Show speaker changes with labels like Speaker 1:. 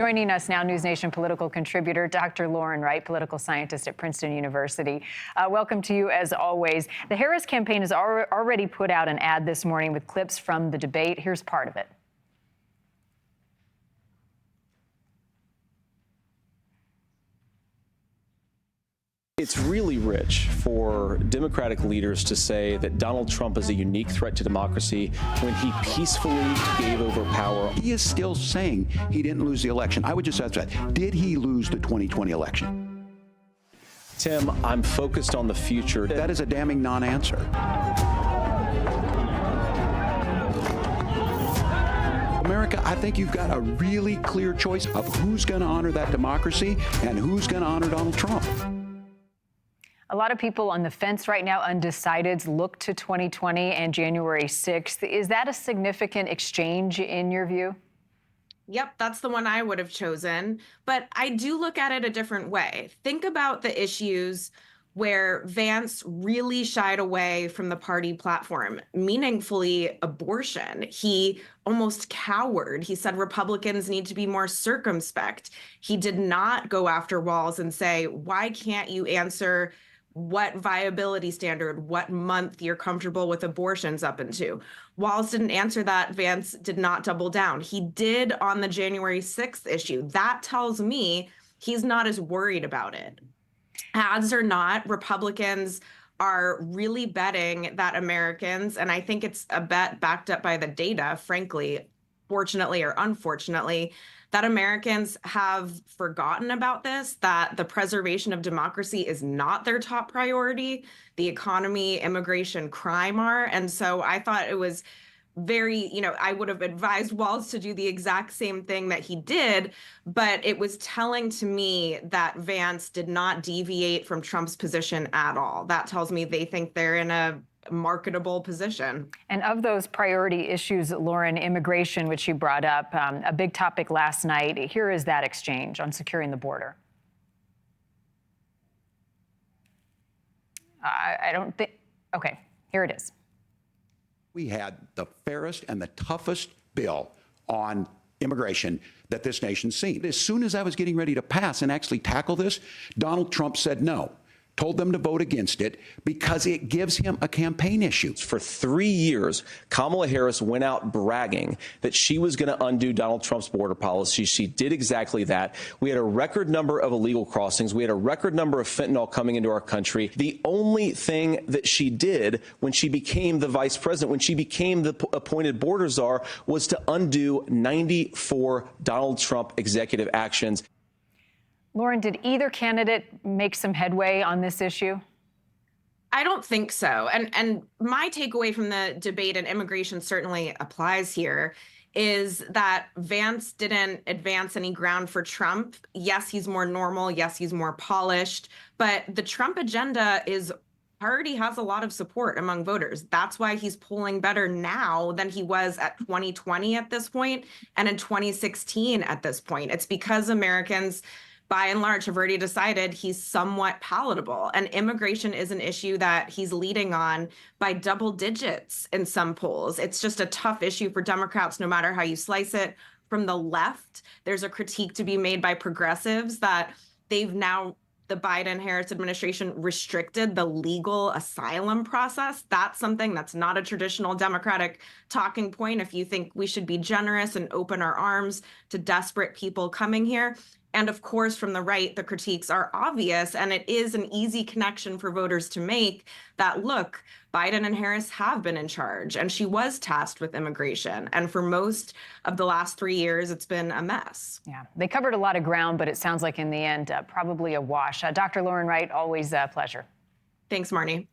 Speaker 1: Joining us now, NewsNation political contributor Dr. Lauren Wright, political scientist at Princeton University. Welcome to you as always. The Harris campaign has already put out an ad this morning with clips from the debate. Here's part of it.
Speaker 2: It's really rich for Democratic leaders to say that Donald Trump is a unique threat to democracy when he peacefully gave over power.
Speaker 3: He is still saying he didn't lose the election. I would just ask that. Did he lose the 2020 election?
Speaker 2: Tim, I'm focused on the future.
Speaker 3: That is a damning non-answer. America, I think you've got a really clear choice of who's going to honor that democracy and who's going to honor Donald Trump.
Speaker 1: A lot of people on the fence right now, undecideds, look to 2020 and January 6th. Is that a significant exchange in your view?
Speaker 4: Yep, that's the one I would have chosen. But I do look at it a different way. Think about the issues where Vance really shied away from the party platform, meaningfully abortion. He almost cowered. He said Republicans need to be more circumspect. He did not go after Walz and say, why can't you answer what viability standard, what month you're comfortable with abortions up into. Walz didn't answer that. Vance did not double down. He did on the January 6th issue. That tells me he's not as worried about it. Ads or not, Republicans are really betting that Americans, and I think it's a bet backed up by the data, frankly, fortunately or unfortunately, that Americans have forgotten about this, that the preservation of democracy is not their top priority. The economy, immigration, crime are. And so I thought it was very, I would have advised Walz to do the exact same thing that he did, but it was telling to me that Vance did not deviate from Trump's position at all. That tells me they think they're in a marketable position.
Speaker 1: And of those priority issues, Lauren, immigration, which you brought up, a big topic last night. Here is that exchange on securing the border. I don't think, okay, here it is.
Speaker 3: We had the fairest and the toughest bill on immigration that this nation's seen. As soon as I was getting ready to pass and actually tackle this, Donald Trump said no. Told them to vote against it because it gives him a campaign issue.
Speaker 2: For 3 years, Kamala Harris went out bragging that she was going to undo Donald Trump's border policy. She did exactly that. We had a record number of illegal crossings. We had a record number of fentanyl coming into our country. The only thing that she did when she became the vice president, when she became the appointed border czar, was to undo 94 Donald Trump executive actions.
Speaker 1: Lauren, did either candidate make some headway on this issue?
Speaker 4: I don't think so. And my takeaway from the debate, and immigration certainly applies here, is that Vance didn't advance any ground for Trump. Yes, he's more normal. Yes, he's more polished. But the Trump agenda already has a lot of support among voters. That's why he's polling better now than he was at 2020 at this point and in 2016 at this point. It's because Americans, by and large, have already decided he's somewhat palatable. And immigration is an issue that he's leading on by double digits in some polls. It's just a tough issue for Democrats, no matter how you slice it. From the left, there's a critique to be made by progressives that they've now, the Biden-Harris administration, restricted the legal asylum process. That's something that's not a traditional Democratic talking point if you think we should be generous and open our arms to desperate people coming here. And of course, from the right, the critiques are obvious, and it is an easy connection for voters to make that, look, Biden and Harris have been in charge, and she was tasked with immigration. And for most of the last 3 years, it's been a mess.
Speaker 1: Yeah, they covered a lot of ground, but it sounds like in the end, probably a wash. Dr. Lauren Wright, always a pleasure.
Speaker 4: Thanks, Marnie.